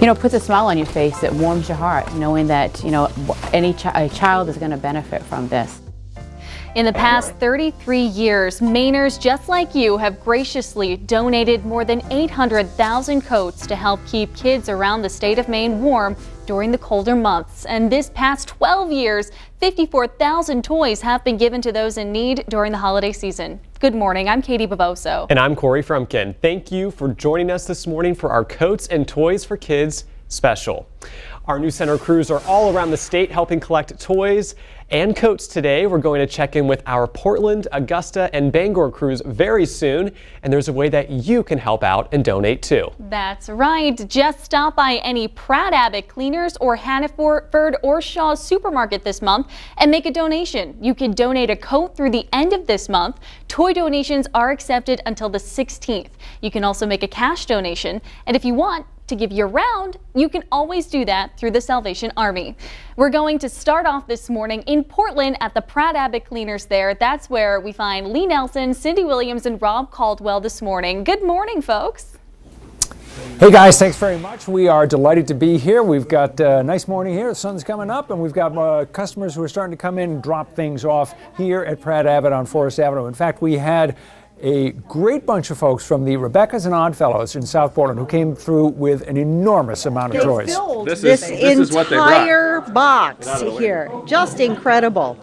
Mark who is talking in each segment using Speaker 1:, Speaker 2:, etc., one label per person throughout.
Speaker 1: puts a smile on your face. It warms your heart knowing that, a child is going to benefit from this.
Speaker 2: In the past 33 years, Mainers just like you have graciously donated more than 800,000 coats to help keep kids around the state of Maine warm during the colder months. And this past 12 years, 54,000 toys have been given to those in need during the holiday season. Good morning, I'm Katie Bavoso.
Speaker 3: And I'm Corey Frumkin. Thank you for joining us this morning for our Coats and Toys for Kids special. Our News Center crews are all around the state helping collect toys and coats today. We're going to check in with our Portland, Augusta, and Bangor crews very soon, and there's a way that you can help out and donate too.
Speaker 2: That's right. Just stop by any Pratt Abbott Cleaners or Hannaford or Shaw supermarket this month and make a donation. You can donate a coat through the end of this month. Toy donations are accepted until the 16th. You can also make a cash donation, and if you want to give year-round, you can always do that through the Salvation Army. We're going to start off this morning in Portland at the Pratt Abbott Cleaners there. That's where we find Lee Nelson, Cindy Williams, and Rob Caldwell this morning. Good morning, folks.
Speaker 4: Hey guys, thanks very much. We are delighted to be here. We've got a nice morning here. The sun's coming up, and we've got customers who are starting to come in and drop things off here at Pratt Abbott on Forest Avenue. In fact, we had a great bunch of folks from the Rebecca's and Oddfellows in South Portland who came through with an enormous amount of toys.
Speaker 5: This entire box here, just incredible.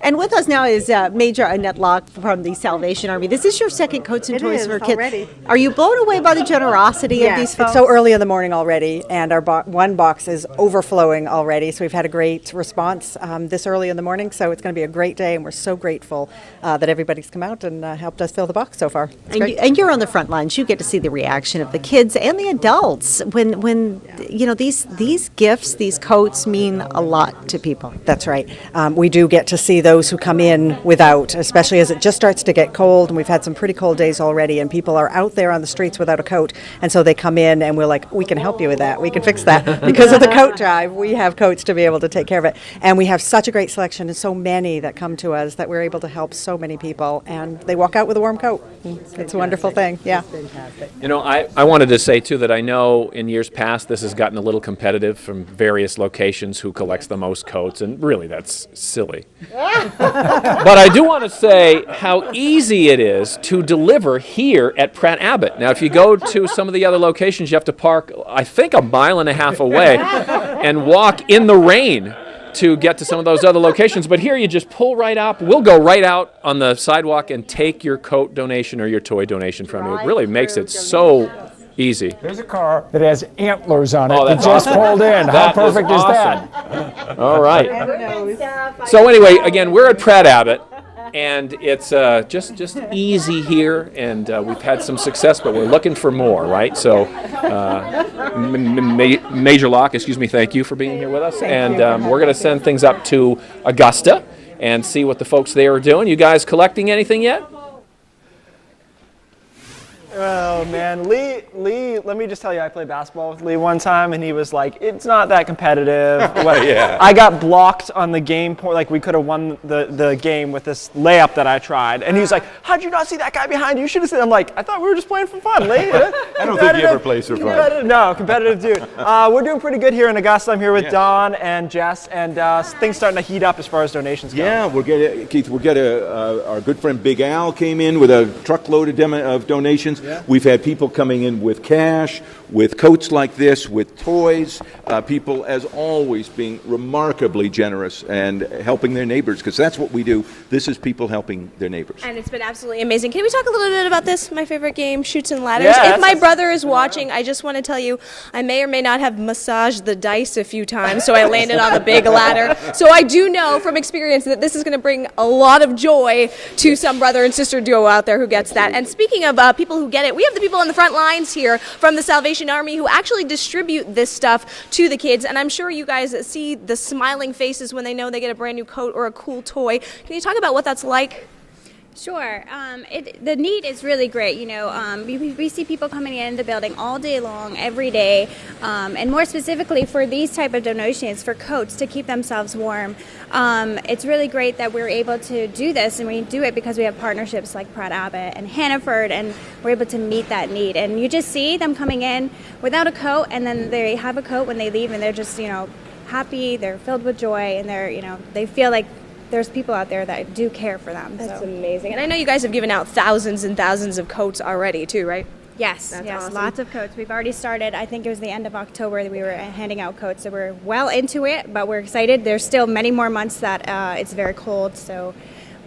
Speaker 5: And with us now is Major Annette Locke from the Salvation Army. This is your second Coats and Toys for Kids.
Speaker 6: Already.
Speaker 5: Are you blown away by the generosity of these folks?
Speaker 6: It's so early in the morning already, and our one box is overflowing already. So we've had a great response this early in the morning. So it's going to be a great day, and we're so grateful that everybody's come out and helped us fill the box so far.
Speaker 5: And you're on the front lines. You get to see the reaction of the kids and the adults when these gifts, these coats mean a lot to people.
Speaker 6: That's right. We do get to see those who come in without, especially as it just starts to get cold, and we've had some pretty cold days already, and people are out there on the streets without a coat, and so they come in and we're like, we can help you with that, we can fix that. Because of the coat drive, we have coats to be able to take care of it, and we have such a great selection and so many that come to us that we're able to help so many people, and they walk out with a warm coat. It's a wonderful thing. Yeah.
Speaker 7: I wanted to say too that I know in years past this has gotten a little competitive from various locations who collects the most coats, and really that's silly. But I do want to say how easy it is to deliver here at Pratt Abbott. Now, if you go to some of the other locations, you have to park, I think, 1.5 miles away and walk in the rain to get to some of those other locations. But here you just pull right up. We'll go right out on the sidewalk and take your coat donation or your toy donation from you. It really makes it so easy.
Speaker 4: There's a car that has antlers on it
Speaker 7: that
Speaker 4: just pulled in. How perfect is that?
Speaker 7: All right. So anyway, again, we're at Pratt Abbott, and it's just easy here, and we've had some success, but we're looking for more, right? So Major Locke, thank you for being here with us, and we're going to send things up to Augusta and see what the folks there are doing. You guys collecting anything yet?
Speaker 8: Oh man, Lee, let me just tell you, I played basketball with Lee one time, and he was like, it's not that competitive.
Speaker 7: Yeah.
Speaker 8: I got blocked on the game point, like we could have won the game with this layup that I tried. And he was like, how'd you not see that guy behind you? You should have seen. I'm like, I thought we were just playing for fun, Lee.
Speaker 9: I don't think he ever plays for fun.
Speaker 8: No, competitive dude. We're doing pretty good here in Augusta. I'm here with Don and Jess, and things starting to heat up as far as donations go.
Speaker 9: Yeah, our good friend Big Al came in with a truckload of donations. Yeah. We've had people coming in with cash, with coats like this, with toys. People, as always, being remarkably generous and helping their neighbors, because that's what we do. This is people helping their neighbors.
Speaker 10: And it's been absolutely amazing. Can we talk a little bit about this? My favorite game, Chutes and Ladders.
Speaker 8: Yeah,
Speaker 10: if my brother is watching, I just want to tell you, I may or may not have massaged the dice a few times, so I landed on the big ladder. So I do know from experience that this is going to bring a lot of joy to some brother and sister duo out there who gets that. And speaking of people who get it, we have the people on the front lines here from the Salvation Army who actually distribute this stuff to the kids, and I'm sure you guys see the smiling faces when they know they get a brand new coat or a cool toy. Can you talk about what that's like?
Speaker 11: Sure. The need is really great. You know, we see people coming in the building all day long, every day, and more specifically for these type of donations for coats to keep themselves warm. It's really great that we're able to do this, and we do it because we have partnerships like Pratt Abbott and Hannaford, and we're able to meet that need. And you just see them coming in without a coat, and then they have a coat when they leave, and they're just, you know, happy. They're filled with joy, and they're, you know, they feel like there's people out there that do care for them.
Speaker 10: That's amazing. And I know you guys have given out thousands and thousands of coats already too, right?
Speaker 11: Yes,
Speaker 10: That's
Speaker 11: yes,
Speaker 10: awesome.
Speaker 11: lots of coats. We've already started. I think it was the end of October that we were handing out coats. So we're well into it, but we're excited. There's still many more months that it's very cold, so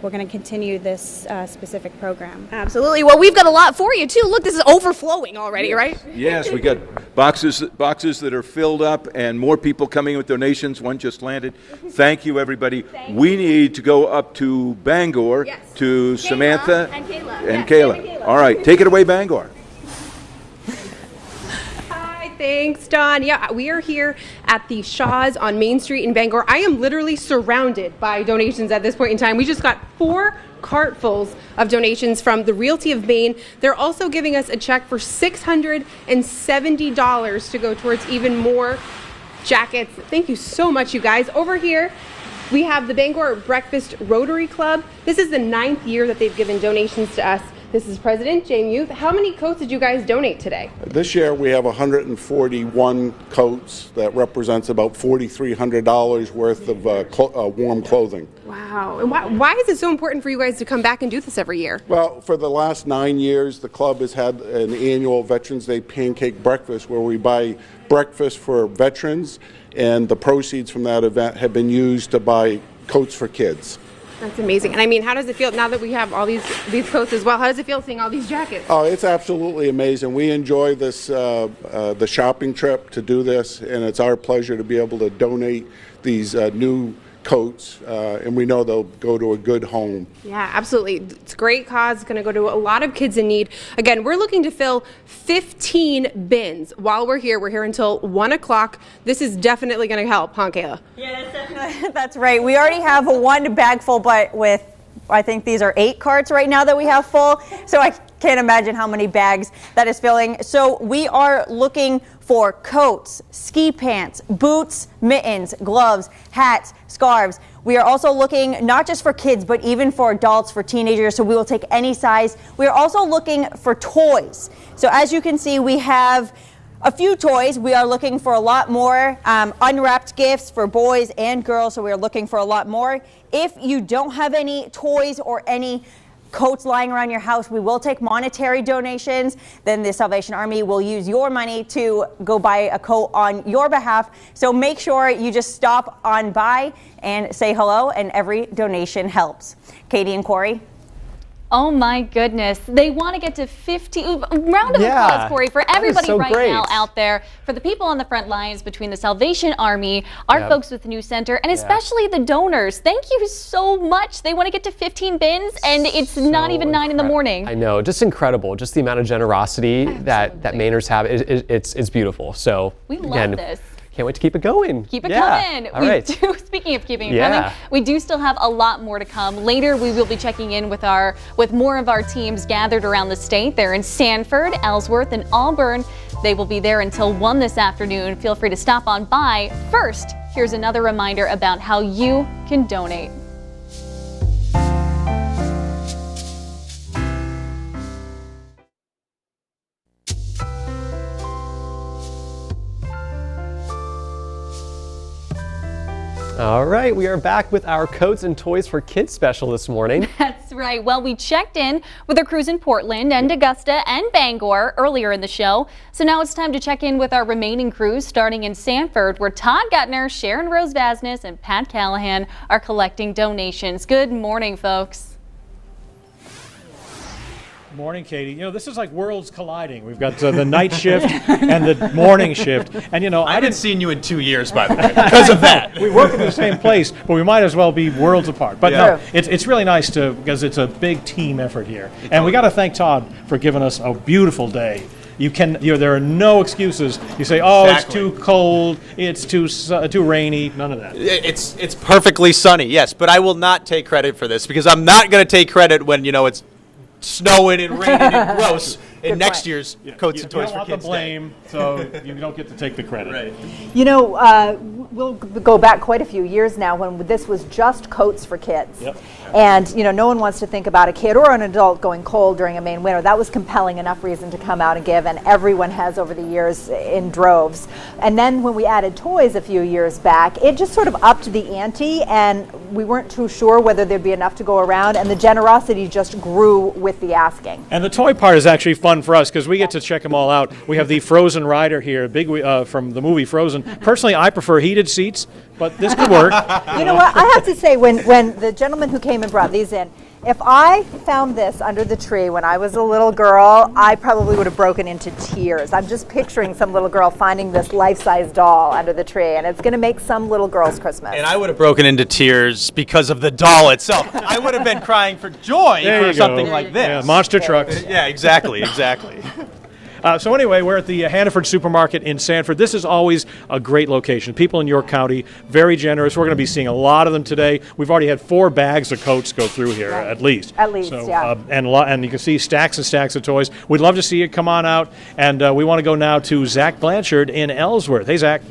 Speaker 11: we're going to continue this specific program.
Speaker 10: Absolutely. Well, we've got a lot for you too. Look, this is overflowing already, right?
Speaker 9: Yes, we got boxes that are filled up and more people coming with donations. One just landed. Thank you, everybody. We need to go up to Bangor to
Speaker 11: Kayla
Speaker 9: Samantha
Speaker 11: and Kayla.
Speaker 9: and
Speaker 11: Yes,
Speaker 9: Kayla.
Speaker 11: Kayla.
Speaker 9: All right, take it away, Bangor.
Speaker 12: Thanks, Don. Yeah, we are here at the Shaw's on Main Street in Bangor. I am literally surrounded by donations at this point in time. We just got 4 cartfuls of donations from the Realty of Maine. They're also giving us a check for $670 to go towards even more jackets. Thank you so much, you guys. Over here, we have the Bangor Breakfast Rotary Club. This is the 9th year that they've given donations to us. This is President James Youth. How many coats did you guys donate today?
Speaker 13: This year we have 141 coats. That represents about $4,300 worth of warm clothing.
Speaker 12: Wow. And why is it so important for you guys to come back and do this every year?
Speaker 13: Well, for the last 9 years, the club has had an annual Veterans Day pancake breakfast where we buy breakfast for veterans, and the proceeds from that event have been used to buy coats for kids.
Speaker 12: That's amazing. And I mean, how does it feel now that we have all these coats as well? How does it feel seeing all these jackets?
Speaker 13: Oh, it's absolutely amazing. We enjoy this, the shopping trip to do this, and it's our pleasure to be able to donate these new coats, and we know they'll go to a good home.
Speaker 12: Yeah, absolutely. It's a great cause. It's going to go to a lot of kids in need. Again, we're looking to fill 15 bins. While we're here until 1 o'clock. This is definitely going to help, huh, Kayla?
Speaker 14: Yeah, that's right. We already have one bag full, but with, I think these are 8 carts right now that we have full. So I can't imagine how many bags that is filling. So we are looking for coats, ski pants, boots, mittens, gloves, hats, scarves. We are also looking not just for kids, but even for adults, for teenagers, so we will take any size. We are also looking for toys. So as you can see, we have a few toys. We are looking for a lot more unwrapped gifts for boys and girls, so we are looking for a lot more. If you don't have any toys or any coats lying around your house, we will take monetary donations. Then the Salvation Army will use your money to go buy a coat on your behalf. So make sure you just stop on by and say hello, and every donation helps. Katie and Corey.
Speaker 2: Oh my goodness. They want to get to 50. Round of applause, Corey, for everybody
Speaker 3: so
Speaker 2: right
Speaker 3: great.
Speaker 2: now out there, for the people on the front lines between the Salvation Army, our folks with the News Center, and especially the donors. Thank you so much. They want to get to 15 bins, and it's not even 9 in the morning.
Speaker 3: I know, just incredible. Just the amount of generosity that Mainers have. It's beautiful. So
Speaker 2: We love this.
Speaker 3: Can't wait to keep it going.
Speaker 2: Keep it coming.
Speaker 3: All right.
Speaker 2: Speaking of keeping it coming, we do still have a lot more to come. Later, we will be checking in with more of our teams gathered around the state. They're in Sanford, Ellsworth, and Auburn. They will be there until 1 this afternoon. Feel free to stop on by. First, here's another reminder about how you can donate.
Speaker 3: All right, we are back with our Coats and Toys for Kids special this morning.
Speaker 2: That's right. Well, we checked in with our crews in Portland and Augusta and Bangor earlier in the show. So now it's time to check in with our remaining crews, starting in Sanford, where Todd Guttner, Sharon Rose Vasnes, and Pat Callahan are collecting donations. Good morning, folks.
Speaker 15: Morning, Katie. You know, this is like worlds colliding. We've got the night shift and the morning shift. And, you know,
Speaker 16: I haven't seen you in 2 years, by the way, because of that.
Speaker 15: We work in the same place, but we might as well be worlds apart. But no, it's really nice because it's a big team effort here. And we got to thank Todd for giving us a beautiful day there are no excuses. You say, oh,
Speaker 16: Exactly.
Speaker 15: it's too cold, it's too rainy. None of that.
Speaker 16: It's perfectly sunny, yes, but I will not take credit for this because I'm not going to take credit when it's snowing and raining and gross in next year's Coats and Toys
Speaker 15: You
Speaker 16: for
Speaker 15: don't want
Speaker 16: Kids
Speaker 15: the blame, so you don't get to take the credit.
Speaker 16: Right.
Speaker 14: You know, we'll go back quite a few years now when this was just Coats for Kids.
Speaker 15: Yep.
Speaker 14: And, no one wants to think about a kid or an adult going cold during a Maine winter. That was compelling enough reason to come out and give, and everyone has over the years in droves. And then when we added toys a few years back, it just sort of upped the ante, and we weren't too sure whether there'd be enough to go around, and the generosity just grew with the asking.
Speaker 15: And the toy part is actually fun for us because we get to check them all out. We have the Frozen rider here, from the movie Frozen. Personally, I prefer heated seats, but this could work.
Speaker 14: You know what? I have to say, when the gentleman who came and brought these in, if I found this under the tree when I was a little girl, I probably would have broken into tears. I'm just picturing some little girl finding this life-size doll under the tree, and it's going to make some little girl's Christmas.
Speaker 16: And I would have broken into tears because of the doll itself. I would have been crying for joy
Speaker 15: There
Speaker 16: for
Speaker 15: you go.
Speaker 16: something like this.
Speaker 15: Yeah, monster trucks.
Speaker 16: Yeah, exactly.
Speaker 15: So anyway, we're at the Hannaford Supermarket in Sanford. This is always a great location. People in York County, very generous. We're going to be seeing a lot of them today. We've already had 4 bags of coats go through here, at least.
Speaker 14: At least,
Speaker 15: so,
Speaker 14: yeah.
Speaker 15: And you can see stacks and stacks of toys. We'd love to see you come on out. And we want to go now to Zach Blanchard in Ellsworth. Hey, Zach.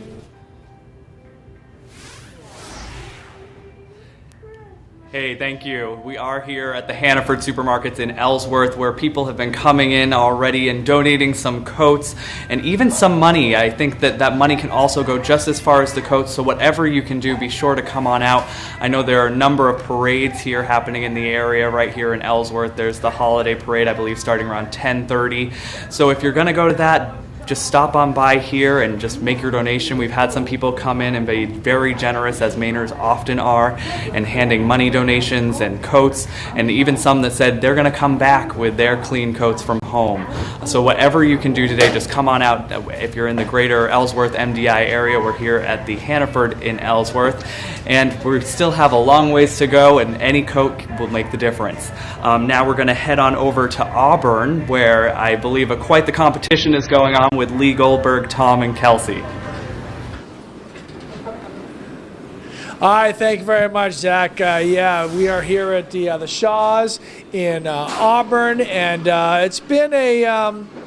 Speaker 17: Hey, thank you. We are here at the Hannaford Supermarkets in Ellsworth, where people have been coming in already and donating some coats and even some money. I think that money can also go just as far as the coats, so whatever you can do, be sure to come on out. I know there are a number of parades here happening in the area right here in Ellsworth. There's the holiday parade, I believe, starting around 10:30. So if you're going to go to that, just stop on by here and just make your donation. We've had some people come in and be very generous, as Mainers often are, and handing money donations and coats, and even some that said they're going to come back with their clean coats from home. So whatever you can do today, just come on out. If you're in the greater Ellsworth MDI area, we're here at the Hannaford in Ellsworth, and we still have a long ways to go, and any coat will make the difference. Now we're going to head on over to Auburn, where I believe quite the competition is going on with Lee Goldberg, Tom, and Kelsey.
Speaker 18: All right, thank you very much, Zach. Yeah, we are here at the Shaws in Auburn, and it's been a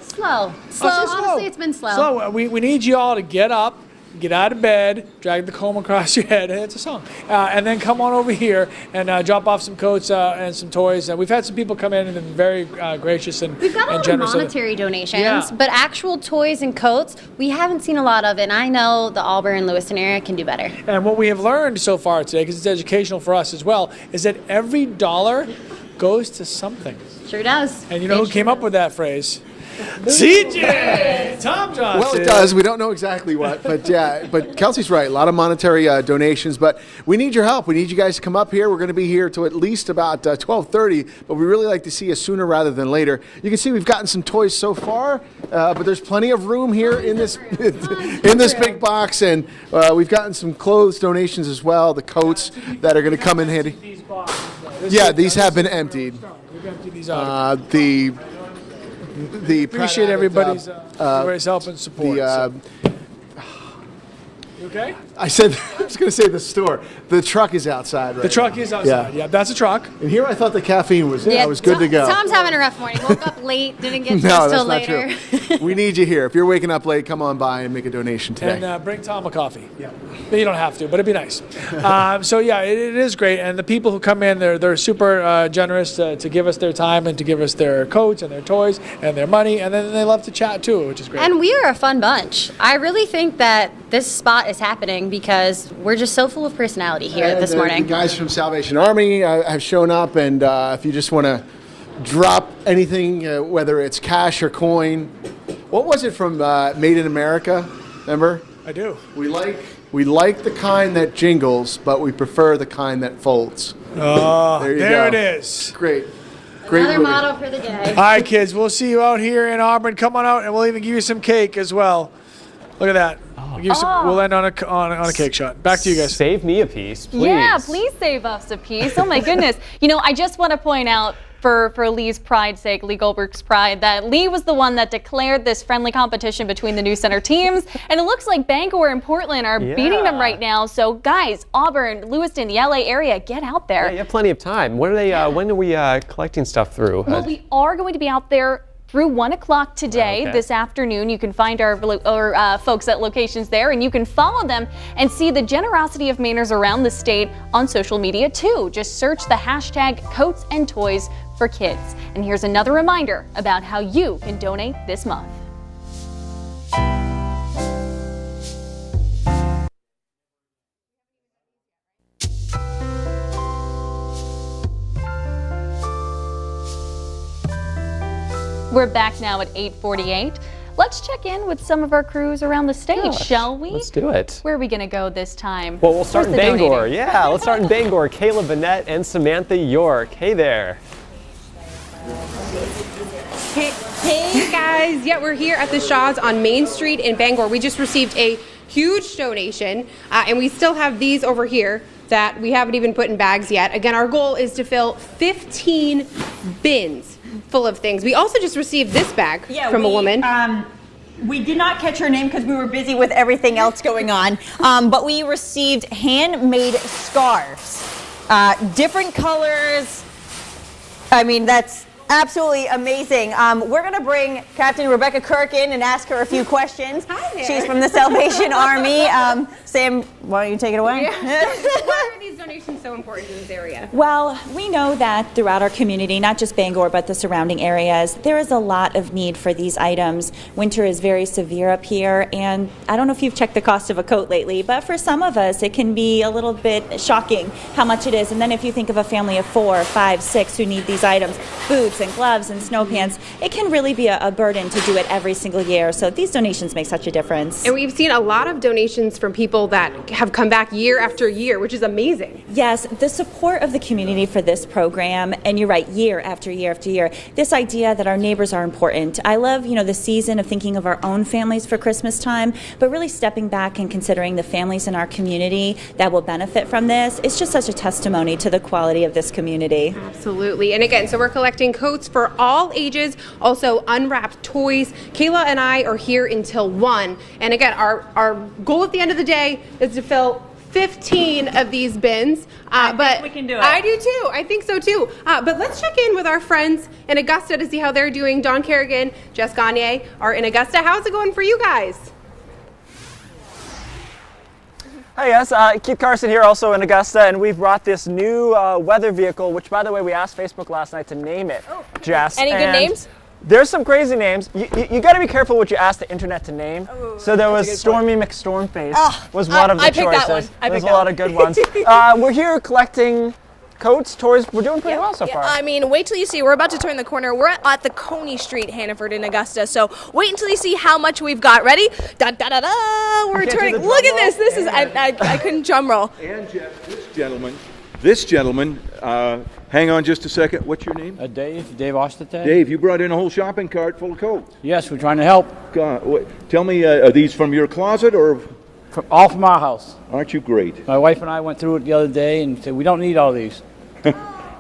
Speaker 19: slow. Honestly, it's been slow.
Speaker 18: So we need you all to get up, get out of bed, drag the comb across your head. It's a song, and then come on over here and drop off some coats and some toys. We've had some people come in and been very gracious and
Speaker 19: We've got a lot of
Speaker 18: generous.
Speaker 19: monetary donations,
Speaker 18: Yeah.
Speaker 19: but actual toys and coats, we haven't seen a lot of, and I know the Auburn, Lewiston area can do better.
Speaker 18: And what we have learned so far today, because it's educational for us as well, is that every dollar goes to something.
Speaker 19: Sure does.
Speaker 18: And you know who came up with that phrase? CJ! Tom Johnson.
Speaker 20: Well, it does. We don't know exactly what, but yeah. But Kelsey's right. A lot of monetary donations, but we need your help. We need you guys to come up here. We're going to be here till at least about 12:30, but we really like to see you sooner rather than later. You can see we've gotten some toys so far, but there's plenty of room here in this big box, and we've gotten some clothes donations as well. The coats that are going to come in handy. Yeah, these have been emptied.
Speaker 18: We've emptied these out. We appreciate everybody's help and support. You okay?
Speaker 20: I was going to say the store. The truck is outside right
Speaker 18: The truck
Speaker 20: now.
Speaker 18: is outside. Yeah, that's a truck.
Speaker 20: And here I thought the caffeine was in. I was good to go.
Speaker 19: Tom's having a rough morning. Woke up late, didn't get
Speaker 20: No,
Speaker 19: dressed
Speaker 20: that's
Speaker 19: till
Speaker 20: not
Speaker 19: later.
Speaker 20: true. We need you here. If you're waking up late, come on by and make a donation today.
Speaker 18: And bring Tom a coffee. Yeah. You don't have to, but it'd be nice. So yeah, it is great. And the people who come in, they're super generous to give us their time and to give us their coats and their toys and their money. And then they love to chat too, which is great.
Speaker 19: And we are a fun bunch. I really think that this spot is happening because we're just so full of personality here
Speaker 20: And
Speaker 19: this morning.
Speaker 20: The guys from Salvation Army have shown up, and if you just want to drop anything, whether it's cash or coin. What was it from Made in America? Remember?
Speaker 18: I do.
Speaker 20: We like the kind that jingles, but we prefer the kind that folds.
Speaker 18: Oh,
Speaker 20: there you
Speaker 18: there
Speaker 20: go.
Speaker 18: it is.
Speaker 20: Great.
Speaker 19: Another
Speaker 20: movie.
Speaker 19: motto for the day.
Speaker 18: All right, kids, we'll see you out here in Auburn. Come on out, and we'll even give you some cake as well. Look at that. We'll end on a cake shot. Back to you guys.
Speaker 3: Save me a piece, please.
Speaker 2: Yeah, please save us a piece. Oh my goodness. I just want to point out for Lee's pride's sake, Lee Goldberg's pride, that Lee was the one that declared this friendly competition between the News Center teams. And it looks like Bangor and Portland are beating them right now. So guys, Auburn, Lewiston, the LA area, get out there.
Speaker 3: Yeah, you have plenty of time. When are they? When are we collecting stuff through?
Speaker 2: Well, we are going to be out there through 1 o'clock today, this afternoon. You can find our folks at locations there, and you can follow them and see the generosity of Mainers around the state on social media too. Just search the hashtag Coats and Toys for Kids. And here's another reminder about how you can donate this month. We're back now at 8:48. Let's check in with some of our crews around the state, shall we?
Speaker 3: Let's do it.
Speaker 2: Where are we going to go this time?
Speaker 3: Well, we'll start in Bangor.
Speaker 2: Donating?
Speaker 3: Yeah, let's start in Bangor. Kayla Bennett and Samantha York. Hey there.
Speaker 12: Hey guys, yeah, we're here at the Shaw's on Main Street in Bangor. We just received a huge donation, and we still have these over here that we haven't even put in bags yet. Again, our goal is to fill 15 bins full of things. We also just received this bag from a woman.
Speaker 14: We did not catch her name because we were busy with everything else going on, but we received handmade scarves, different colors. I mean, that's absolutely amazing. We're going to bring Captain Rebecca Kirk in and ask her a few questions.
Speaker 12: Hi there.
Speaker 14: She's from the Salvation Army. Sam, why don't you take it away?
Speaker 12: Why are these donations so important in this area?
Speaker 21: Well, we know that throughout our community, not just Bangor, but the surrounding areas, there is a lot of need for these items. Winter is very severe up here, and I don't know if you've checked the cost of a coat lately, but for some of us, it can be a little bit shocking how much it is. And then if you think of a family of 4, 5, 6 who need these items, boots and gloves and snow pants, it can really be a burden to do it every single year. So these donations make such a difference.
Speaker 12: And we've seen a lot of donations from people that have come back year after year, which is amazing.
Speaker 21: Yes, the support of the community for this program, and you're right, year after year after year, this idea that our neighbors are important. I love, the season of thinking of our own families for Christmas time, but really stepping back and considering the families in our community that will benefit from this. It's just such a testimony to the quality of this community.
Speaker 12: Absolutely. And again, so we're collecting coats for all ages, also unwrapped toys. Kayla and I are here until 1. And again, our goal at the end of the day is to fill 15 of these bins.
Speaker 14: I think we can do it.
Speaker 12: I do too. I think so too. But let's check in with our friends in Augusta to see how they're doing. Don Kerrigan, Jess Gagne are in Augusta. How's it going for you guys?
Speaker 8: Hi guys, Keith Carson here, also in Augusta, and we've brought this new weather vehicle, which by the way we asked Facebook last night to name it, Jess.
Speaker 10: Any good names?
Speaker 8: There's some crazy names. You got to be careful what you ask the internet to name. So there was Stormy McStormface was one of the
Speaker 10: I picked
Speaker 8: choices.
Speaker 10: that one.
Speaker 8: There's a lot of good ones. We're here collecting coats, toys. We're doing pretty well so far.
Speaker 10: I mean, wait till you see. We're about to turn the corner. We're at the Coney Street, Hannaford in Augusta. So wait until you see how much we've got. Ready? Da da da da. We're turning. Look at this. This is. I couldn't drum roll.
Speaker 9: And Jeff, this gentleman. Hang on just a second. What's your name?
Speaker 22: Dave Ostertag.
Speaker 9: Dave, you brought in a whole shopping cart full of coats.
Speaker 22: Yes, we're trying to help.
Speaker 9: Tell me, are these from your closet or?
Speaker 22: All from our house.
Speaker 9: Aren't you great?
Speaker 22: My wife and I went through it the other day and said we don't need all these.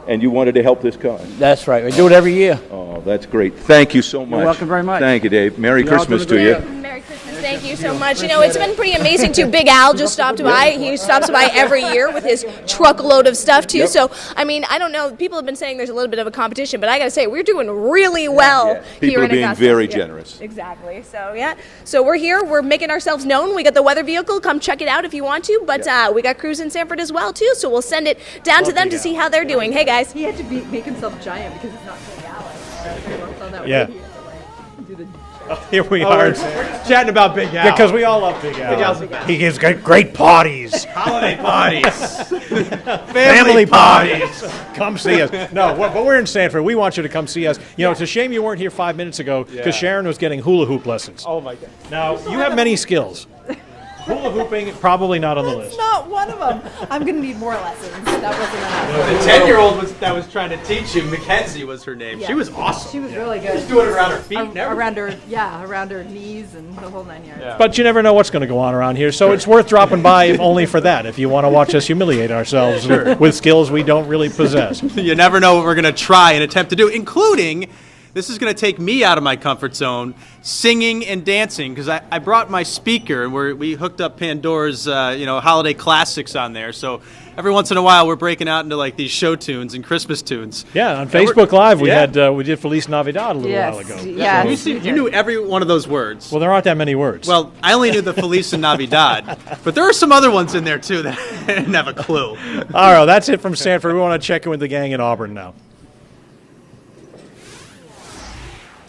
Speaker 9: And you wanted to help this cause?
Speaker 22: That's right. We do it every year.
Speaker 9: Oh, that's great. Thank you so much.
Speaker 22: You're welcome very much.
Speaker 9: Thank you, Dave. Merry Christmas to you.
Speaker 10: Merry Christmas. Thank you so much. It's been pretty amazing too. Big Al just stopped by. He stops by every year with his truckload of stuff too.
Speaker 9: Yep.
Speaker 10: So, I mean, I don't know. People have been saying there's a little bit of a competition, but I got to say, we're doing really well here
Speaker 9: People
Speaker 10: in
Speaker 9: are being
Speaker 10: Augusta.
Speaker 9: very generous.
Speaker 10: Exactly. So, yeah. So we're here. We're making ourselves known. We got the weather vehicle. Come check it out if you want to. But we got crews in Sanford as well too. So we'll send it down to them to see how they're doing. Hey, guys.
Speaker 23: He had to make himself giant because it's not Big Alex.
Speaker 15: Yeah. Here we are chatting about Big Al. Because we all love Big Al. He gives great parties. Holiday parties. Family parties. Come see us. No, but we're in Sanford. We want you to come see us. It's a shame you weren't here 5 minutes ago because Sharon was getting hula hoop lessons.
Speaker 8: Oh my God.
Speaker 15: Now, you have many skills. Hula hooping, probably not on the list.
Speaker 1: Not one of them. I'm going to need more lessons. That wasn't enough.
Speaker 16: The 10-year-old that was trying to teach you, Mackenzie was her name.
Speaker 1: Yeah.
Speaker 16: She was awesome.
Speaker 1: She was really good.
Speaker 16: She was doing it around her feet and everything.
Speaker 1: Around her knees and the whole 9 yards.
Speaker 15: But you never know what's going to go on around here, so it's worth dropping by if only for that, if you want to watch us humiliate ourselves with skills we don't really possess.
Speaker 16: You never know what we're going to try and attempt to do, including, this is going to take me out of my comfort zone, singing and dancing, because I brought my speaker, and we hooked up Pandora's holiday classics on there, so every once in a while we're breaking out into like these show tunes and Christmas tunes.
Speaker 15: Yeah, on Facebook Live we did Feliz Navidad a little while ago.
Speaker 1: Yeah,
Speaker 16: you knew every one of those words.
Speaker 15: Well, there aren't that many words.
Speaker 16: Well, I only knew the Feliz and Navidad, but there are some other ones in there too that I didn't have a clue.
Speaker 15: All right, that's it from Sanford. We want to check in with the gang in Auburn now.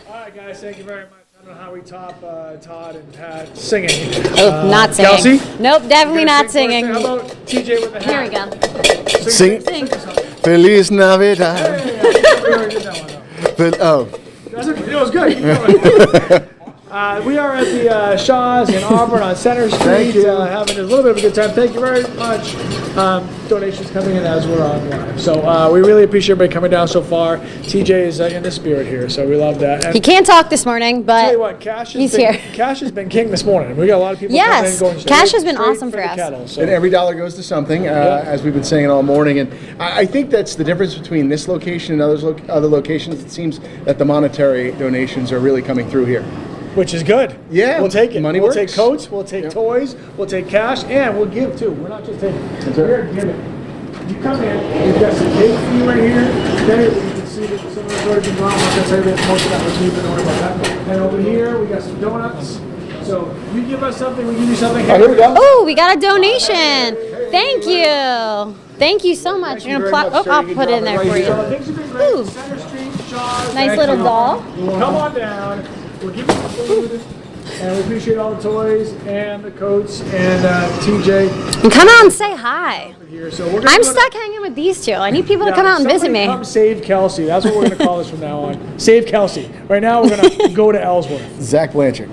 Speaker 18: All right, guys, thank you very much. I don't know how we top Todd and Pat singing.
Speaker 19: Not singing.
Speaker 18: Kelsey?
Speaker 19: Nope, definitely not
Speaker 18: Sing
Speaker 19: singing.
Speaker 18: first. How about TJ with the hat?
Speaker 19: Here we go.
Speaker 20: Sing.
Speaker 19: Sing.
Speaker 20: Feliz Navidad.
Speaker 18: We already did that one, though. That's okay. It was good. We are at the Shaw's in Auburn on Center Street, having a little bit of a good time. Thank you very much. Donations coming in as we're on live. So we really appreciate everybody coming down so far. TJ is in the spirit here, so we love that. And
Speaker 19: He can't talk this morning, but
Speaker 18: tell you what,
Speaker 19: he's here.
Speaker 18: Cash has been king this morning. We got a lot of people coming in going straight.
Speaker 19: Cash has been
Speaker 18: straight
Speaker 19: awesome
Speaker 18: for
Speaker 19: for
Speaker 18: the
Speaker 19: us.
Speaker 18: kettle, so.
Speaker 20: And every dollar goes to something, as we've been saying all morning. And I think that's the difference between this location and other locations. It seems that the monetary donations are really coming through here.
Speaker 18: Which is good.
Speaker 20: Yeah,
Speaker 18: we'll take it.
Speaker 20: money
Speaker 18: We'll
Speaker 20: works.
Speaker 18: take coats, we'll take toys, we'll take cash, and we'll give too. We're not just taking. We're giving. You come in, you've got some cake for you right here. Then you can see that some of the toys are gone. I'm going to tell you that most of that was me, but don't worry about that. And over here, we got some donuts. So you give us something, we give you something.
Speaker 20: Oh, here we go.
Speaker 19: Oh, we got a donation. Thank you. Thank you so much.
Speaker 18: Thank you
Speaker 19: You're
Speaker 18: very
Speaker 19: gonna
Speaker 18: much, sir.
Speaker 19: I'll
Speaker 18: You can
Speaker 19: put it in
Speaker 18: drop
Speaker 19: there for
Speaker 18: right
Speaker 19: you.
Speaker 18: here. Things have been great.
Speaker 19: Ooh.
Speaker 18: Center Street, Shaw's.
Speaker 19: Nice
Speaker 18: Thank
Speaker 19: little
Speaker 18: you.
Speaker 19: doll.
Speaker 18: Come on down. We'll give you some food. And we appreciate all the toys and the coats and TJ.
Speaker 19: And come out and say hi.
Speaker 18: Here. So we're gonna
Speaker 19: I'm
Speaker 18: go to-
Speaker 19: stuck hanging with these two. I need people to
Speaker 18: Yeah,
Speaker 19: come out and visit
Speaker 18: somebody
Speaker 19: me.
Speaker 18: Come save Kelsey. That's what we're going to call this from now on. Save Kelsey. Right now, we're going to go to Ellsworth.
Speaker 20: Zach Blanchard.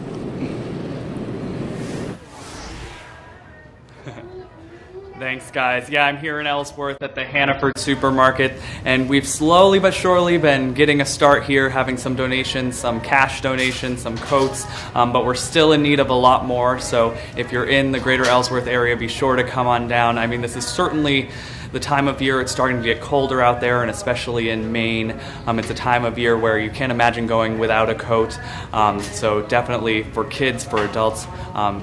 Speaker 17: Thanks, guys. Yeah, I'm here in Ellsworth at the Hannaford Supermarket, and we've slowly but surely been getting a start here, having some donations, some cash donations, some coats, but we're still in need of a lot more. So if you're in the greater Ellsworth area, be sure to come on down. I mean, this is certainly the time of year. It's starting to get colder out there, and especially in Maine, it's a time of year where you can't imagine going without a coat. So definitely for kids, for adults,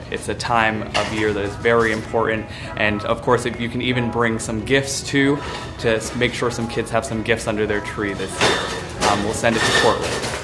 Speaker 17: it's a time of year that is very important. And of course, if you can even bring some gifts too, to make sure some kids have some gifts under their tree this year. We'll send it to Portland.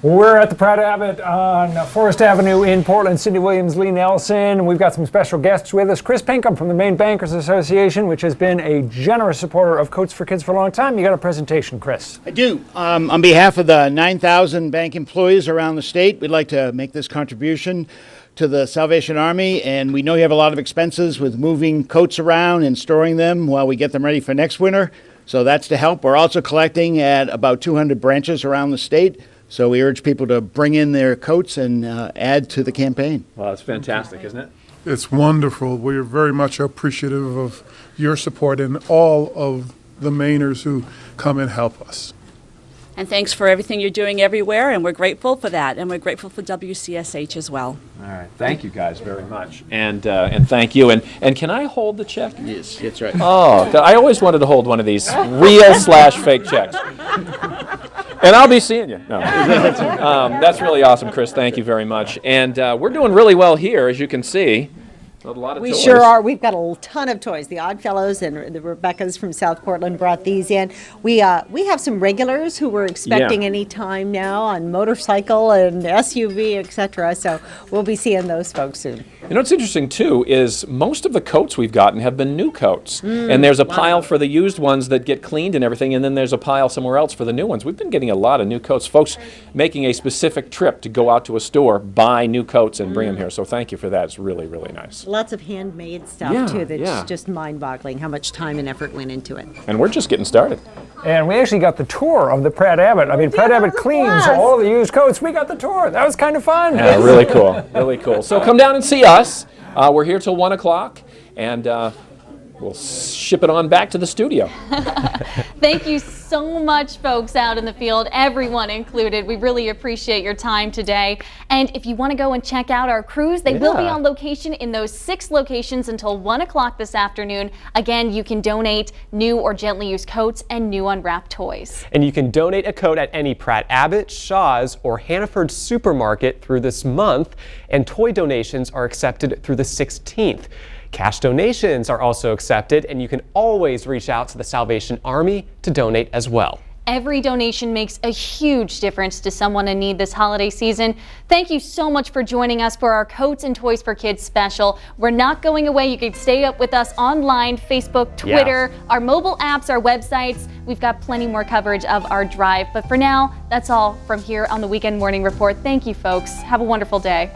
Speaker 4: We're at the Pratt Abbott on Forest Avenue in Portland. Cindy Williams, Lee Nelson. We've got some special guests with us. Chris Pinkham from the Maine Bankers Association, which has been a generous supporter of Coats for Kids for a long time. You got a presentation, Chris.
Speaker 22: I do. On behalf of the 9,000 bank employees around the state, we'd like to make this contribution to the Salvation Army, and we know you have a lot of expenses with moving coats around and storing them while we get them ready for next winter. So that's to help. We're also collecting at about 200 branches around the state. So we urge people to bring in their coats and add to the campaign.
Speaker 7: Well, it's fantastic, isn't it?
Speaker 5: It's wonderful. We're very much appreciative of your support and all of the Mainers who come and help us.
Speaker 1: And thanks for everything you're doing everywhere, and we're grateful for that, and we're grateful for WCSH as well.
Speaker 7: All right. Thank you guys very much. And thank you. And can I hold the check?
Speaker 22: Yes, that's right.
Speaker 7: Oh, I always wanted to hold one of these real/fake checks. And I'll be seeing you. No. That's really awesome, Chris. Thank you very much. And we're doing really well here, as you can see. A lot of
Speaker 6: We
Speaker 7: toys.
Speaker 6: sure are. We've got a ton of toys. The Oddfellows and the Rebeccas from South Portland brought these in. We have some regulars who we're expecting any time now on motorcycle and SUV, etc. So we'll be seeing those folks soon.
Speaker 7: You know what's interesting too is most of the coats we've gotten have been new coats, and there's a pile for the used ones that get cleaned and everything, and then there's a pile somewhere else for the new ones. We've been getting a lot of new coats. Folks making a specific trip to go out to a store, buy new coats, and bring them here. So thank you for that. It's really, really nice.
Speaker 6: Lots of handmade stuff
Speaker 7: Yeah,
Speaker 6: too. That's
Speaker 7: yeah.
Speaker 6: just mind-boggling how much time and effort went into it.
Speaker 7: And we're just getting started.
Speaker 4: And we actually got the tour of the Pratt Abbott. I mean, Pratt Abbott cleans all the used coats. We got the tour. That was kind of fun.
Speaker 7: Yeah, really cool. Really cool. So come down and see us. We're here till 1 o'clock, and we'll ship it on back to the studio.
Speaker 2: Thank you so much, folks out in the field, everyone included. We really appreciate your time today. And if you want to go and check out our crews, they will be on location in those 6 locations until 1 o'clock this afternoon. Again, you can donate new or gently used coats and new unwrapped toys.
Speaker 3: And you can donate a coat at any Pratt Abbott, Shaw's, or Hannaford supermarket through this month, and toy donations are accepted through the 16th. Cash donations are also accepted, and you can always reach out to the Salvation Army to donate as well.
Speaker 2: Every donation makes a huge difference to someone in need this holiday season. Thank you so much for joining us for our Coats and Toys for Kids special. We're not going away. You can stay up with us online, Facebook, Twitter, our mobile apps, our websites. We've got plenty more coverage of our drive. But for now, that's all from here on the Weekend Morning Report. Thank you, folks. Have a wonderful day.